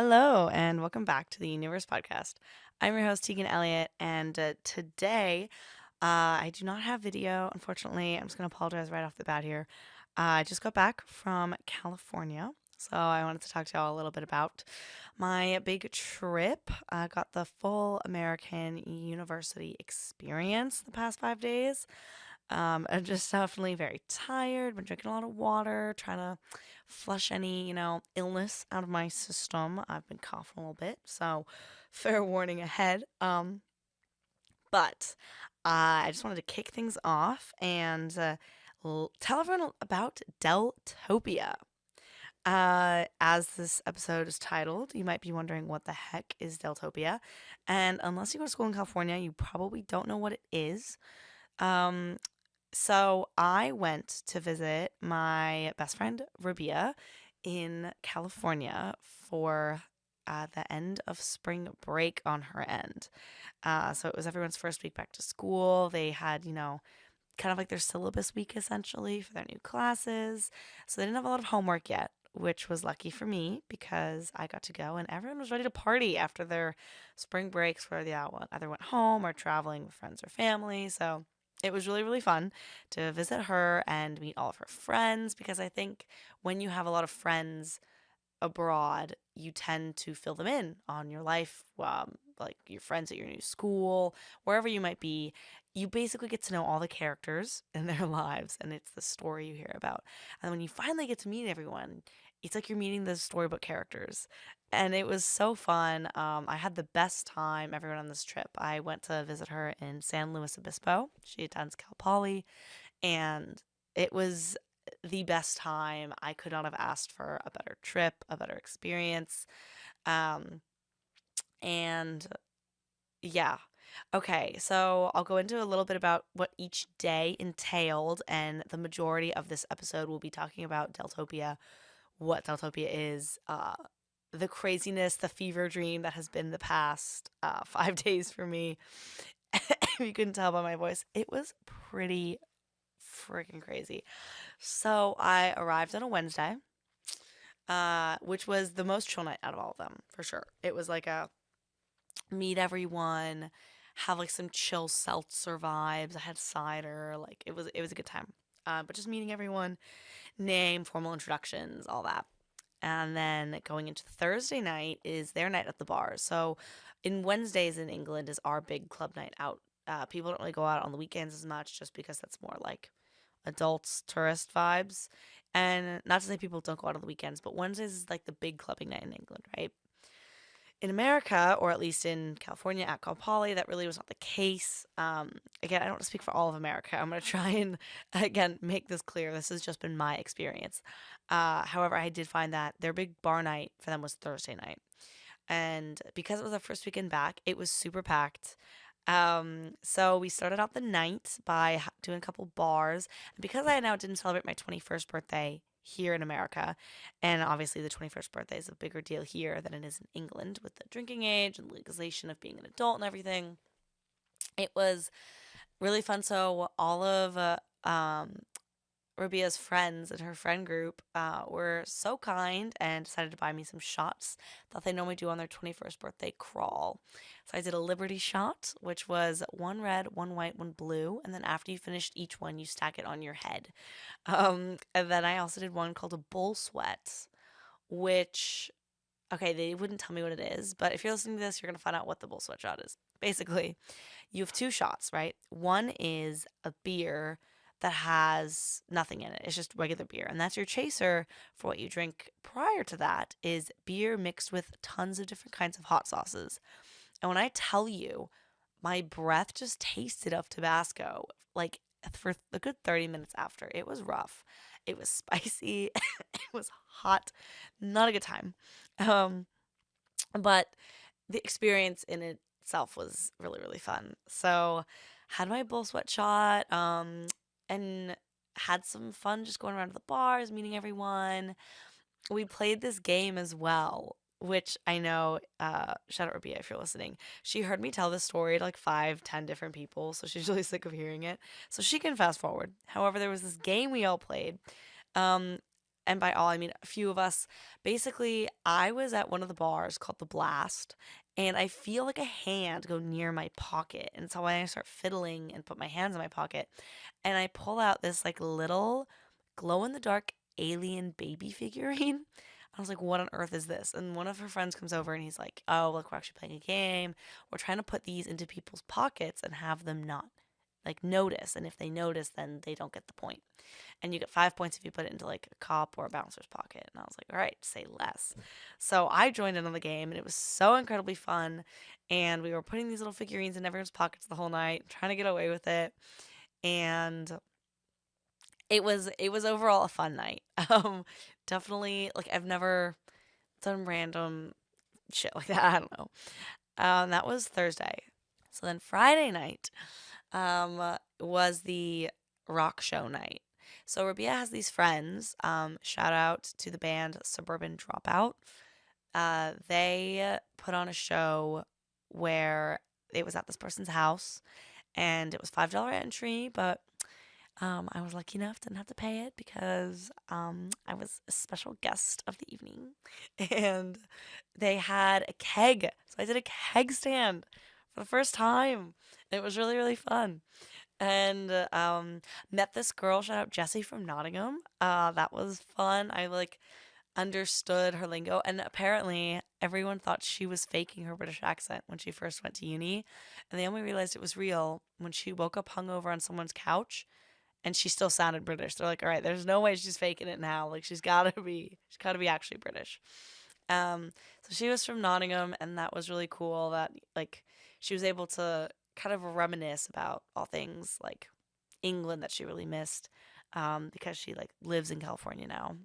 Hello, and welcome back to the Universe Podcast. I'm your host, Teagan Elliott, and today I do not have video, unfortunately. I'm just going to apologize right off the bat here. I just got back from California, so I wanted to talk to y'all a little bit about my big trip. I got the full American University experience the past 5 days. I'm just definitely very tired. Been drinking a lot of water, trying to flush any, illness out of my system. I've been coughing a little bit, so fair warning ahead. But I just wanted to kick things off and tell everyone about Deltopia. As this episode is titled, you might be wondering what the heck is Deltopia. And unless you go to school in California, you probably don't know what it is. Um, so I went to visit my best friend Rabia in California for the end of spring break on her end. So it was everyone's first week back to school. They had, kind of like their syllabus week essentially for their new classes. So they didn't have a lot of homework yet, which was lucky for me because I got to go and everyone was ready to party after their spring breaks where they either went home or traveling with friends or family. So it was really, really fun to visit her and meet all of her friends because I think when you have a lot of friends abroad, you tend to fill them in on your life, like your friends at your new school, wherever you might be. You basically get to know all the characters in their lives, and it's the story you hear about. And when you finally get to meet everyone, it's like you're meeting the storybook characters. And it was so fun. I had the best time, everyone on this trip. I went to visit her in San Luis Obispo. She attends Cal Poly, and it was the best time. I could not have asked for a better trip, a better experience. Um, and yeah. Okay, so I'll go into a little bit about what each day entailed, and the majority of this episode will be talking about Deltopia, what Deltopia is, the craziness, the fever dream that has been the past 5 days for me. If you couldn't tell by my voice, it was pretty freaking crazy. So I arrived on a Wednesday, which was the most chill night out of all of them, for sure. It was like a meet everyone, have like some chill seltzer vibes. I had cider, like it was a good time. But just meeting everyone, name, formal introductions, all that. And then going into Thursday night is their night at the bar. So in Wednesdays in England is our big club night out. People don't really go out on the weekends as much just because that's more like adults, tourist vibes. And not to say people don't go out on the weekends, but Wednesdays is like the big clubbing night in England, right? In America, or at least in California at Cal Poly, that really was not the case. Again, I don't want to speak for all of America. I'm going to try and, again, make this clear. This has just been my experience. However, I did find that their big bar night for them was Thursday night. And because it was our first weekend back, it was super packed. So we started out the night by doing a couple bars. And because I now didn't celebrate my 21st birthday here in America, and obviously the 21st birthday is a bigger deal here than it is in England with the drinking age and legalization of being an adult and everything, it was really fun. So all of Rubia's friends and her friend group were so kind and decided to buy me some shots that they normally do on their 21st birthday crawl. So I did a Liberty shot, which was one red, one white, one blue, and then after you finished each one, you stack it on your head. And then I also did one called a bull sweat, which, okay, they wouldn't tell me what it is, but if you're listening to this, you're going to find out what the bull sweat shot is. Basically, you have two shots, right? One is a beer that has nothing in it. It's just regular beer. And that's your chaser for what you drink prior to that is beer mixed with tons of different kinds of hot sauces. And when I tell you, my breath just tasted of Tabasco like for a good 30 minutes after. It was rough. It was spicy. It was hot. Not a good time. Um, but the experience in itself was really, really fun. So had my bull sweat shot, and had some fun just going around to the bars, meeting everyone. We played this game as well, which I know, shout out Rabia if you're listening. She heard me tell this story to like 5, 10 different people, so she's really sick of hearing it. So she can fast forward. However, there was this game we all played. Um, and by all I mean a few of us. Basically, I was at one of the bars called the Blast, and I feel like a hand go near my pocket, and so I start fiddling and put my hands in my pocket, and I pull out this like little glow in the dark alien baby figurine. I was like, what on earth is this? And one of her friends comes over and he's like, oh, look, we're actually playing a game. We're trying to put these into people's pockets and have them not like notice. And if they notice, then they don't get the point. And you get 5 points if you put it into like a cop or a bouncer's pocket. And I was like, all right, say less. So I joined in on the game and it was so incredibly fun. And we were putting these little figurines in everyone's pockets the whole night, trying to get away with it. And it was overall a fun night. Definitely like I've never done random shit like that. I don't know. That was Thursday. So then Friday night was the rock show night. So Rabia has these friends. Shout out to the band Suburban Dropout. They put on a show where it was at this person's house, and it was $5 entry, but I was lucky enough, didn't have to pay it because I was a special guest of the evening. And they had a keg. So I did a keg stand for the first time. It was really, really fun. And met this girl, shout out Jessie from Nottingham. That was fun. I like understood her lingo. And apparently, everyone thought she was faking her British accent when she first went to uni. And they only realized it was real when she woke up hungover on someone's couch and she still sounded British. They're like, all right, there's no way she's faking it now. Like she's gotta be actually British. So she was from Nottingham, and that was really cool. That like she was able to kind of reminisce about all things like England that she really missed, because she like lives in California now.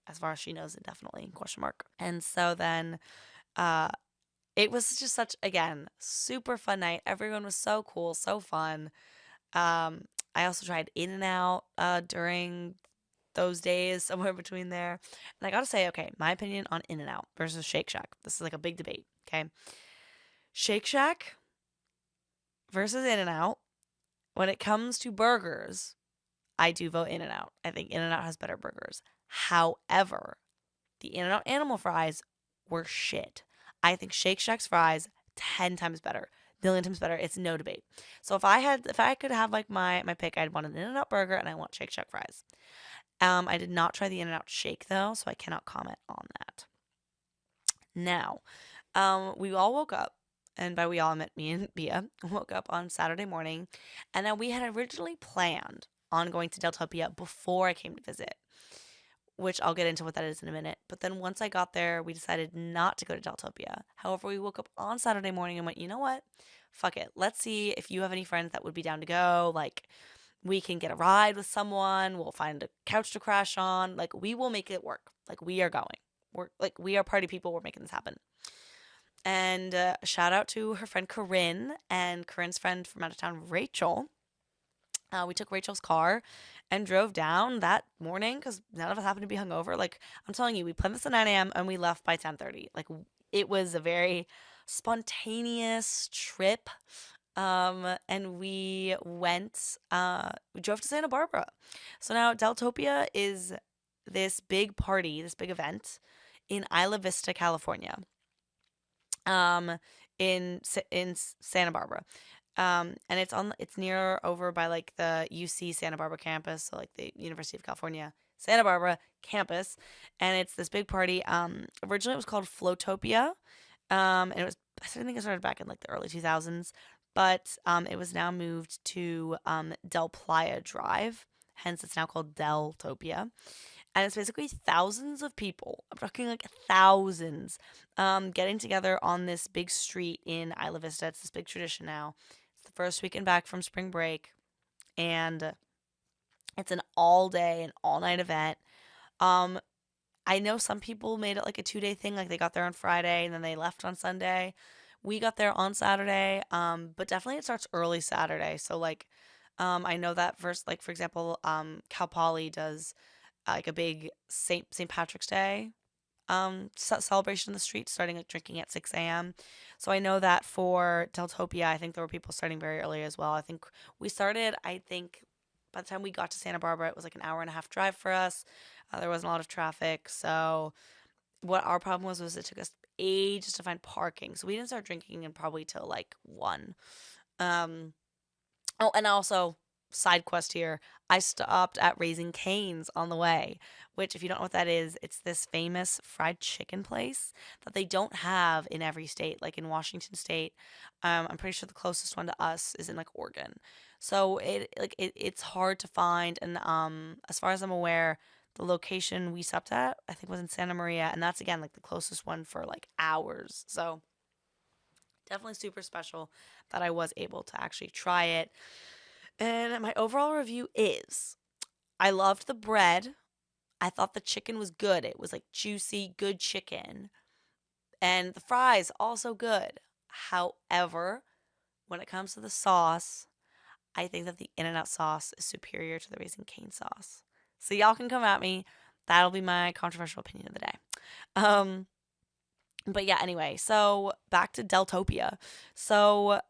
As far as she knows, indefinitely question mark. And so then, uh, it was just such again super fun night. Everyone was so cool, so fun. Um, I also tried In and Out during those days, somewhere between there. And I gotta say, okay, my opinion on In and Out versus Shake Shack. This is like a big debate, okay? Shake Shack versus In and Out. When it comes to burgers, I do vote In and Out. I think In and Out has better burgers. However, the In and Out animal fries were shit. I think Shake Shack's fries 10 times better. Million times better. It's no debate. So if I could have like my pick, I'd want an In-N-Out burger and I want Shake Shack fries. I did not try the In-N-Out shake though, so I cannot comment on that. Now, we all woke up, and by we all I meant me and Bia woke up on Saturday morning, and then we had originally planned on going to Deltopia before I came to visit, which I'll get into what that is in a minute. But then once I got there, we decided not to go to Deltopia. However, we woke up on Saturday morning and went, you know what? Fuck it. Let's see if you have any friends that would be down to go. Like, we can get a ride with someone. We'll find a couch to crash on. Like, we will make it work. Like, we are going. We are party people. We're making this happen. And shout out to her friend Corinne and Corinne's friend from out of town, Rachel. We took Rachel's car and drove down that morning because none of us happened to be hungover. Like I'm telling you, we planned this at 9 a.m. and we left by 10:30. Like it was a very spontaneous trip. And we went. We drove to Santa Barbara. So now Deltopia is this big party, this big event in Isla Vista, California. Um, in Santa Barbara. And it's near over by like the UC Santa Barbara campus, so like the University of California Santa Barbara campus, and it's this big party. Originally it was called Flowtopia, and I think it started back in like the early 2000s, but it was now moved to Del Playa Drive, hence it's now called Deltopia. And it's basically thousands of people, I'm talking like thousands, getting together on this big street in Isla Vista. It's this big tradition now. It's the first weekend back from spring break, and it's an all day and all night event. Um, I know some people made it like a 2 day thing, like they got there on Friday and then they left on Sunday. We got there on Saturday, but definitely it starts early Saturday. So like, I know that first, like for example, Cal Poly does like a big St. Patrick's Day celebration in the street, starting like drinking at 6 a.m. So I know that for Deltopia, I think there were people starting very early as well. I think we started, by the time we got to Santa Barbara, it was like an hour and a half drive for us. There wasn't a lot of traffic. So what our problem was it took us ages to find parking. So we didn't start drinking in probably till like 1. Um, Oh, and also, side quest here, I stopped at Raising Cane's on the way, which, if you don't know what that is, it's this famous fried chicken place that they don't have in every state. Like in Washington State, I'm pretty sure the closest one to us is in like Oregon. So it's hard to find, and as far as I'm aware, the location we stopped at, I think, was in Santa Maria, and that's again like the closest one for like hours. So definitely super special that I was able to actually try it. And my overall review is I loved the bread. I thought the chicken was good. It was like juicy, good chicken. And the fries, also good. However, when it comes to the sauce, I think that the In N Out sauce is superior to the Raising Cane sauce. So y'all can come at me. That'll be my controversial opinion of the day. Um, but yeah, anyway, so back to Deltopia. So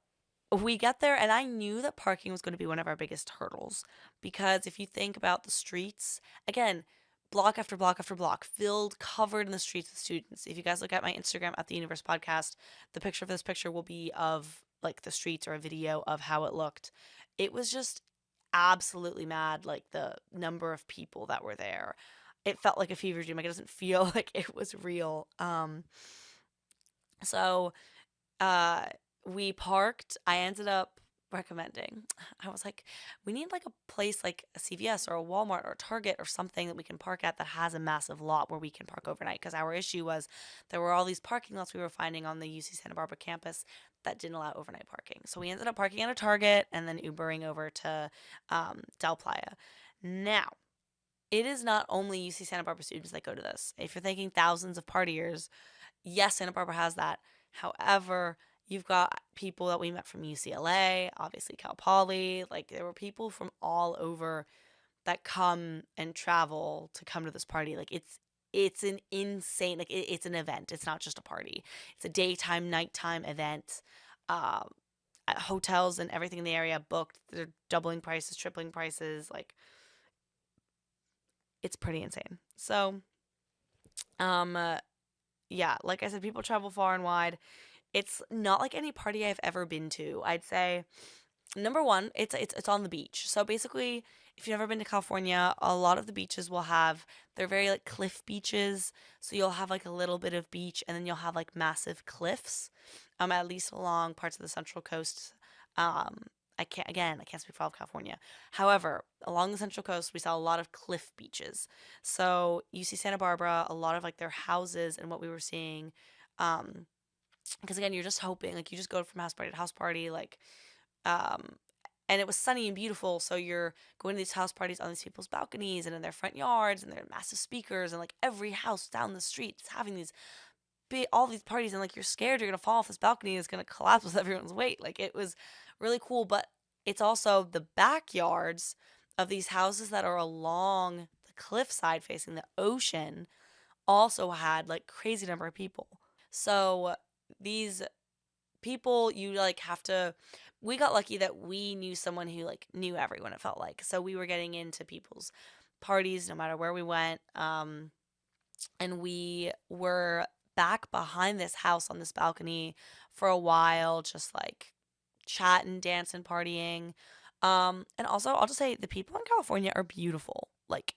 we get there, and I knew that parking was going to be one of our biggest hurdles because if you think about the streets, again, block after block after block, filled, covered in the streets with students. If you guys look at my Instagram at the Universe Podcast, the picture of this picture will be of like the streets or a video of how it looked. It was just absolutely mad, like the number of people that were there. It felt like a fever dream. Like it doesn't feel like it was real. So uh we parked. I ended up recommending. I was like, we need like a place like a CVS or a Walmart or a Target or something that we can park at that has a massive lot where we can park overnight. Because our issue was there were all these parking lots we were finding on the UC Santa Barbara campus that didn't allow overnight parking. So we ended up parking at a Target and then Ubering over to Del Playa. Now, it is not only UC Santa Barbara students that go to this. If you're thinking thousands of partiers, yes, Santa Barbara has that. However, you've got people that we met from UCLA, obviously Cal Poly. Like there were people from all over that come and travel to come to this party. Like it's an insane it's an event. It's not just a party. It's a daytime, nighttime event. Uh, Hotels and everything in the area booked. They're doubling prices, tripling prices. Like it's pretty insane. So, um, yeah, like I said, people travel far and wide. It's not like any party I've ever been to. I'd say number one, it's on the beach. So basically, if you've never been to California, a lot of the beaches will have they're very like cliff beaches. So you'll have like a little bit of beach, and then you'll have like massive cliffs. At least along parts of the Central Coast. Um, I can't speak for all of California. However, along the Central Coast, we saw a lot of cliff beaches. So you see Santa Barbara, a lot of like their houses and what we were seeing. Um, because again, you're just hoping like you just go from house party to house party, like um and it was sunny and beautiful, so you're going to these house parties on these people's balconies and in their front yards, and their massive speakers, and like every house down the street is having these big all these parties, and like you're scared you're gonna fall off this balcony and it's gonna collapse with everyone's weight. Like it was really cool, but it's also the backyards of these houses that are along the cliffside facing the ocean also had like crazy number of people. So these people you like have to we got lucky that we knew someone who like knew everyone, it felt like, so we were getting into people's parties no matter where we went. And we were back behind this house on this balcony for a while, just like chatting, dancing, partying. And also I'll just say the people in California are beautiful. Like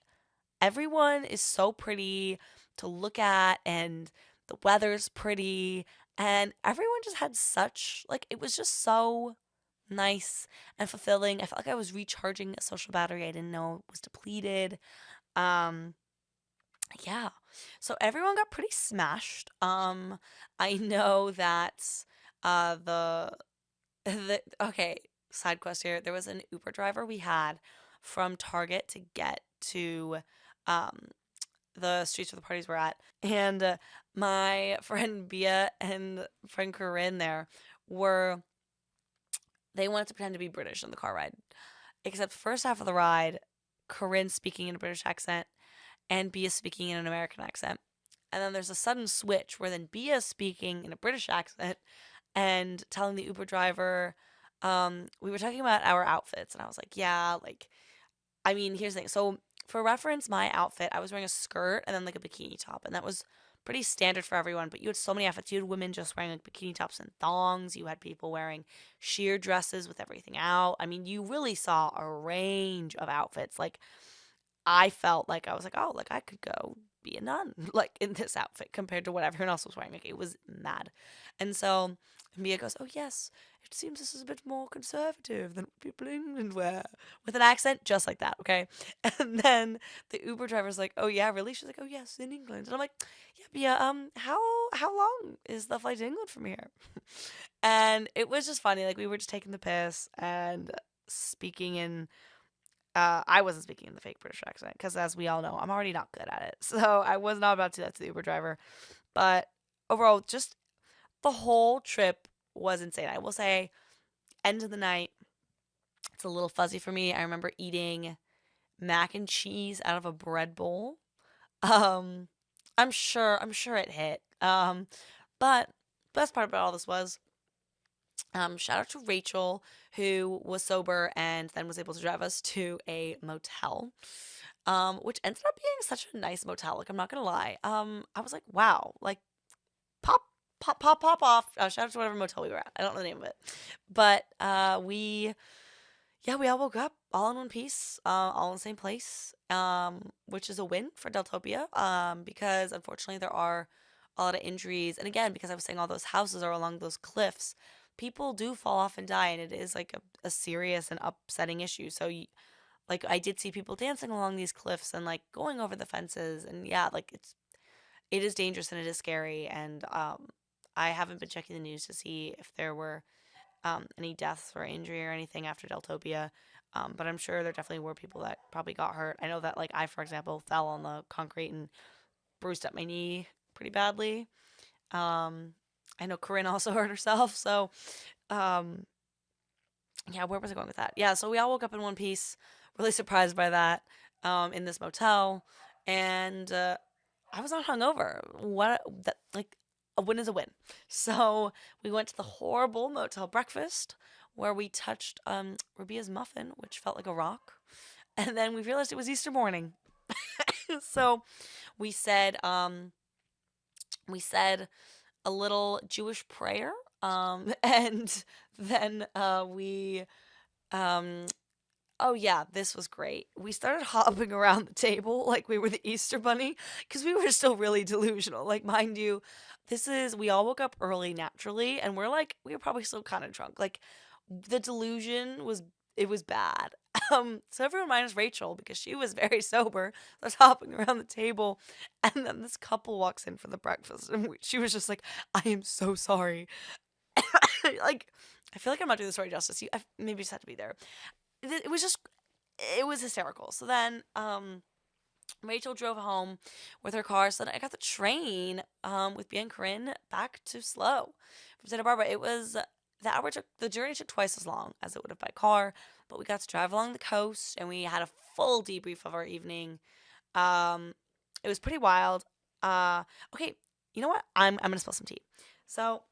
everyone is so pretty to look at, and the weather's pretty, and everyone just had such like it was just so nice and fulfilling. I felt like I was recharging a social battery I didn't know was depleted. Um yeah. So everyone got pretty smashed. I know that the okay, side quest here. There was an Uber driver we had from Target to get to um the streets where the parties were at. And my friend Bia and friend Corinne there were, they wanted to pretend to be British on the car ride. Except first half of the ride, Corinne speaking in a British accent and Bia speaking in an American accent. And then there's a sudden switch where then Bia speaking in a British accent and telling the Uber driver, we were talking about our outfits. And I was like, yeah, like I mean, here's the thing. So, for reference, my outfit, I was wearing a skirt and then like a bikini top, and that was pretty standard for everyone. But you had so many outfits. You had women just wearing like bikini tops and thongs. You had people wearing sheer dresses with everything out. I mean, you really saw a range of outfits. Like, I felt like I was like, oh, like I could go be a nun, like in this outfit compared to what everyone else was wearing. Like, it was mad. And so Mia goes, oh, yes, it seems this is a bit more conservative than what people in England wear, with an accent just like that, okay? And then the Uber driver's like, oh, yeah, really? She's like, oh, yes, in England. And I'm like, yeah, Mia, how long is the flight to England from here? And it was just funny. Like, we were just taking the piss and speaking in I wasn't speaking in the fake British accent because, as we all know, I'm already not good at it. So I was not about to do that to the Uber driver. But overall, just the whole trip was insane. I will say, end of the night, it's a little fuzzy for me. I remember eating mac and cheese out of a bread bowl. Um, I'm sure it hit. But best part about all this was shout out to Rachel, who was sober and then was able to drive us to a motel, which ended up being such a nice motel. Like, I'm not gonna lie. I was like, wow, like pop, pop off. Shout out to whatever motel we were at. I don't know the name of it, but we all woke up all in one piece, all in the same place, which is a win for Deltopia, because unfortunately there are a lot of injuries. And again, because I was saying all those houses are along those cliffs, people do fall off and die, and it is like a serious and upsetting issue. So, like, I did see people dancing along these cliffs and like going over the fences, and yeah, like it is dangerous and it is scary. And I haven't been checking the news to see if there were any deaths or injury or anything after Deltopia. But I'm sure there definitely were people that probably got hurt. I know that, like, I, for example, fell on the concrete and bruised up my knee pretty badly. Um, I know Corinne also hurt herself. So, um, yeah, where was I going with that? Yeah, so we all woke up in one piece, really surprised by that, in this motel. And I was not hungover. Like, a win is a win. So we went to the horrible motel breakfast where we touched Rabia's muffin, which felt like a rock. And then we realized it was Easter morning. So we said um, we said a little Jewish prayer. And then we um, oh yeah, this was great. We started hopping around the table like we were the Easter bunny because we were still really delusional. Like, mind you, we all woke up early naturally, and we were probably still kind of drunk. Like, the delusion it was bad. So everyone minus Rachel, because she was very sober, was hopping around the table, and then this couple walks in for the breakfast, and she was just like, "I am so sorry." Like, I feel like I'm not doing the story justice. I maybe just had to be there. It was just, it was hysterical. So then Rachel drove home with her car. So then I got the train with Bien Corinne back to Slow from Santa Barbara. The journey took twice as long as it would have by car, but we got to drive along the coast and we had a full debrief of our evening. It was pretty wild. Okay, you know what? I'm gonna spill some tea. So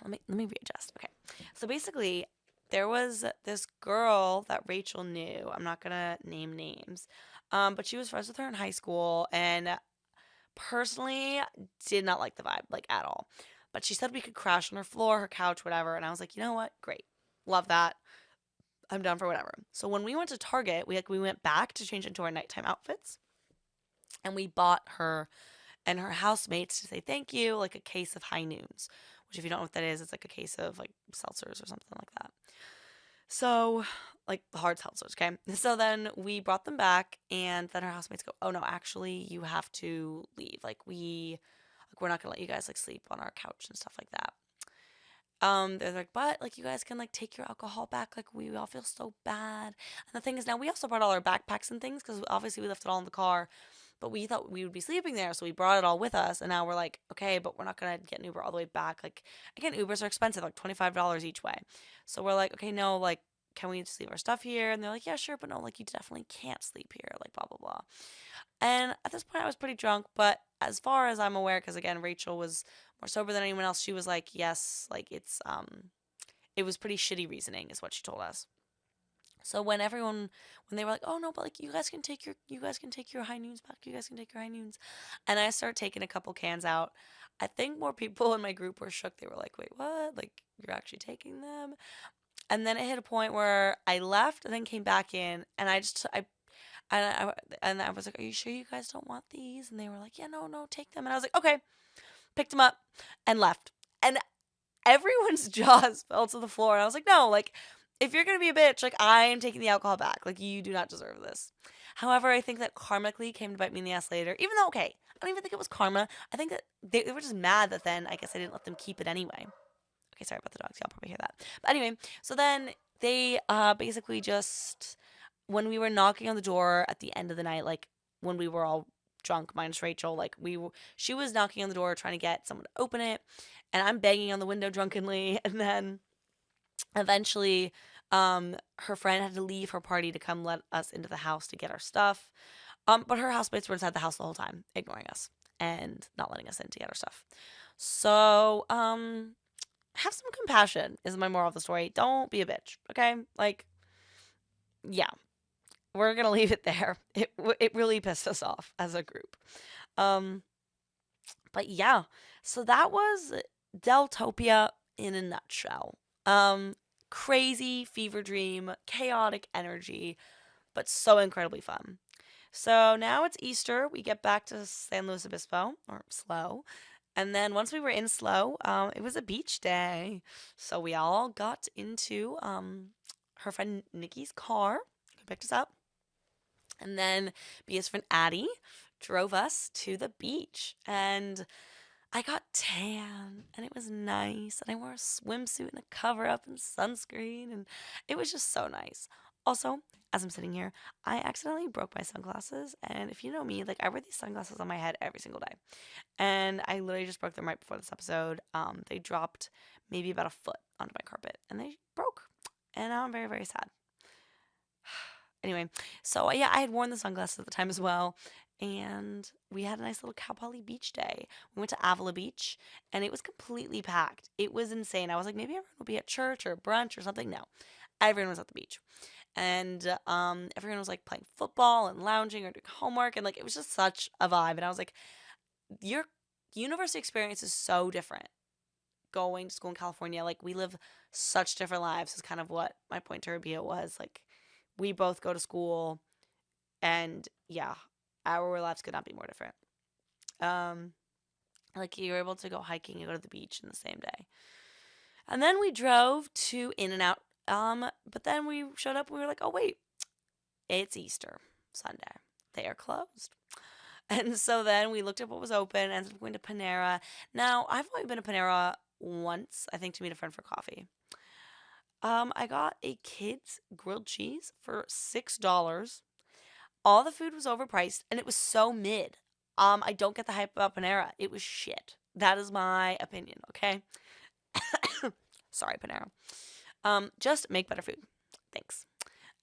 let me readjust. Okay, so basically, there was this girl that Rachel knew. I'm not gonna name names, but she was friends with her in high school, and personally did not like the vibe, like, at all. But she said we could crash on her floor, her couch, whatever, and I was like, you know what? Great, love that. I'm down for whatever. So when we went to Target, we went back to change into our nighttime outfits, and we bought her and her housemates, to say thank you, like, a case of High Noons, which, if you don't know what that is, it's like a case of like seltzers or something like that. So, like, hard seltzers, okay? So then we brought them back, and then our housemates go, "Oh no, actually, you have to leave. We're not gonna let you guys like sleep on our couch and stuff like that." They're like, "But like, you guys can like take your alcohol back. Like, we all feel so bad." And the thing is, now we also brought all our backpacks and things because obviously we left it all in the car, but we thought we would be sleeping there, so we brought it all with us. And now we're like, okay, but we're not gonna get an Uber all the way back. Like, again, Ubers are expensive, like $25 each way. So we're like, okay, no, like, can we just leave our stuff here? And they're like, yeah, sure, but no, like, you definitely can't sleep here, like, blah blah blah. And at this point, I was pretty drunk, but as far as I'm aware, because again, Rachel was more sober than anyone else, she was like, yes, like, it was pretty shitty reasoning, is what she told us. So when they were like, "Oh no, but like you guys can take your high noons back. You guys can take your high noons," and I started taking a couple cans out. I think more people in my group were shook. They were like, "Wait, what? Like you're actually taking them?" And then it hit a point where I left and then came back in, and I was like, "Are you sure you guys don't want these?" And they were like, "Yeah, no, no, take them." And I was like, "Okay," picked them up and left. And everyone's jaws fell to the floor. And I was like, no, like, if you're going to be a bitch, like, I am taking the alcohol back. Like, you do not deserve this. However, I think that karmically came to bite me in the ass later. Even though, okay, I don't even think it was karma. I think that they were just mad that then I guess I didn't let them keep it anyway. Okay, sorry about the dogs. Y'all probably hear that. But anyway, so then they basically just, when we were knocking on the door at the end of the night, like, when we were all drunk, minus Rachel, like, she was knocking on the door trying to get someone to open it, and I'm banging on the window drunkenly, and then eventually her friend had to leave her party to come let us into the house to get our stuff. But her housemates were inside the house the whole time, ignoring us and not letting us in to get our stuff. So, have some compassion is my moral of the story. Don't be a bitch, okay? Like, yeah, we're gonna leave it there. It really pissed us off as a group. Um, but yeah, so that was Deltopia in a nutshell. Um, Crazy fever dream, chaotic energy, but so incredibly fun. So now it's Easter. We get back to San Luis Obispo, or SLO. And then once we were in SLO, it was a beach day. So we all got into her friend Nikki's car, who picked us up. And then Bia's friend Addie drove us to the beach. And I got tan and it was nice. And I wore a swimsuit and a cover up and sunscreen. And it was just so nice. Also, as I'm sitting here, I accidentally broke my sunglasses. And if you know me, like I wear these sunglasses on my head every single day. And I literally just broke them right before this episode. They dropped maybe about a foot onto my carpet and they broke. And now I'm very, very sad. Anyway, so yeah, I had worn the sunglasses at the time as well. And we had a nice little Cal Poly beach day. We went to Avila Beach and it was completely packed. It was insane. I was like, maybe everyone will be at church or brunch or something. No, everyone was at the beach. And everyone was like playing football and lounging or doing homework. And like, it was just such a vibe. And I was like, your university experience is so different going to school in California. Like, we live such different lives, is kind of what my point to Rabia was. Like, we both go to school, and yeah, our lives could not be more different. Um, like, you're able to go hiking and go to the beach in the same day. And then we drove to In and Out. But then we showed up and we were like, oh, wait, it's Easter Sunday. They are closed. And so then we looked at what was open and ended up going to Panera. Now, I've only been to Panera once, I think, to meet a friend for coffee. I got a kid's grilled cheese for $6. All the food was overpriced and it was so mid. I don't get the hype about Panera. It was shit. That is my opinion, okay? Sorry, Panera. Just make better food. Thanks.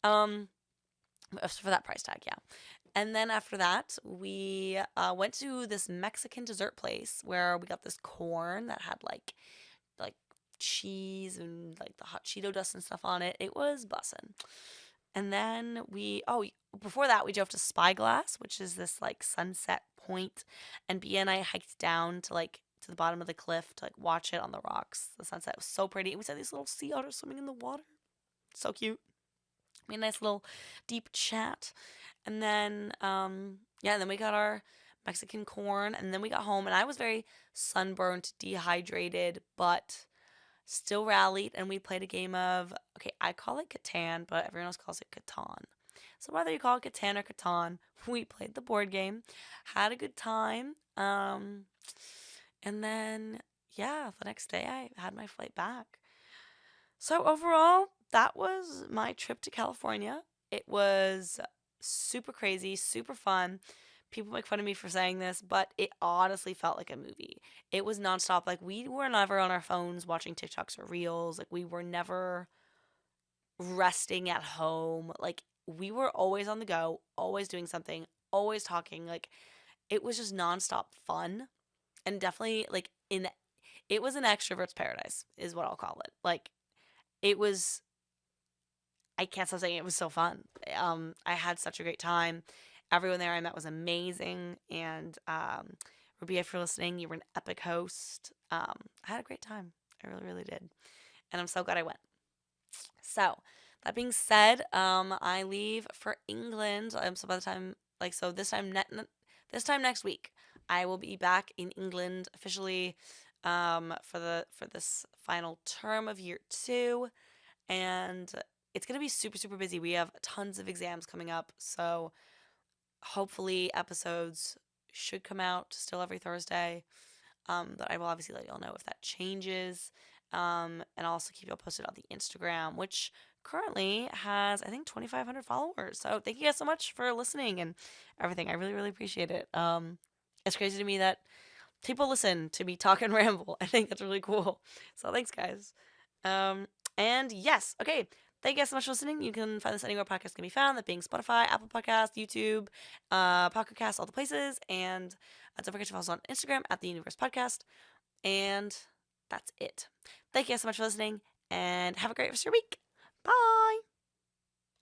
For that price tag, yeah. And then after that, we went to this Mexican dessert place where we got this corn that had like cheese and like the hot Cheeto dust and stuff on it. It was bussin'. And then before that, we drove to Spyglass, which is this like sunset point, and Bia and I hiked down to the bottom of the cliff to like watch it on the rocks. The sunset was so pretty. We saw these little sea otters swimming in the water. So cute. We had a nice little deep chat. And then, then we got our Mexican corn, and then we got home, and I was very sunburnt, dehydrated, but still rallied, and we played a game of, okay, I call it Catan, but everyone else calls it Catan. So whether you call it Catan or Catan, we played the board game, had a good time, and then, yeah, the next day I had my flight back. So overall, that was my trip to California. It was super crazy, super fun. People make fun of me for saying this, but it honestly felt like a movie. It was nonstop. Like, we were never on our phones watching TikToks or Reels. Like, we were never resting at home. Like, we were always on the go, always doing something, always talking. Like, it was just nonstop fun. And definitely, like, it was an extrovert's paradise, is what I'll call it. Like, it was I can't stop saying it was so fun. I had such a great time. Everyone there I met was amazing. And Ruby, if you're listening, you were an epic host. I had a great time. I really, really did. And I'm so glad I went. So, that being said, I leave for England. So by the time, like, so this time next week, I will be back in England officially, for this final term of year 2, and it's gonna be super super busy. We have tons of exams coming up, so hopefully episodes should come out still every Thursday. But I will obviously let y'all know if that changes. And I'll also keep y'all posted on the Instagram, which currently has, I think, 2,500 followers. So thank you guys so much for listening and everything. I really, really appreciate it. It's crazy to me that people listen to me talk and ramble. I think that's really cool. So thanks, guys. Um, and yes, okay. Thank you guys so much for listening. You can find this anywhere podcasts can be found, that being Spotify, Apple Podcasts, YouTube, Pocket Cast, all the places. And don't forget to follow us on Instagram at the Universe Podcast. And that's it. Thank you guys so much for listening, and have a great rest of your week. Bye.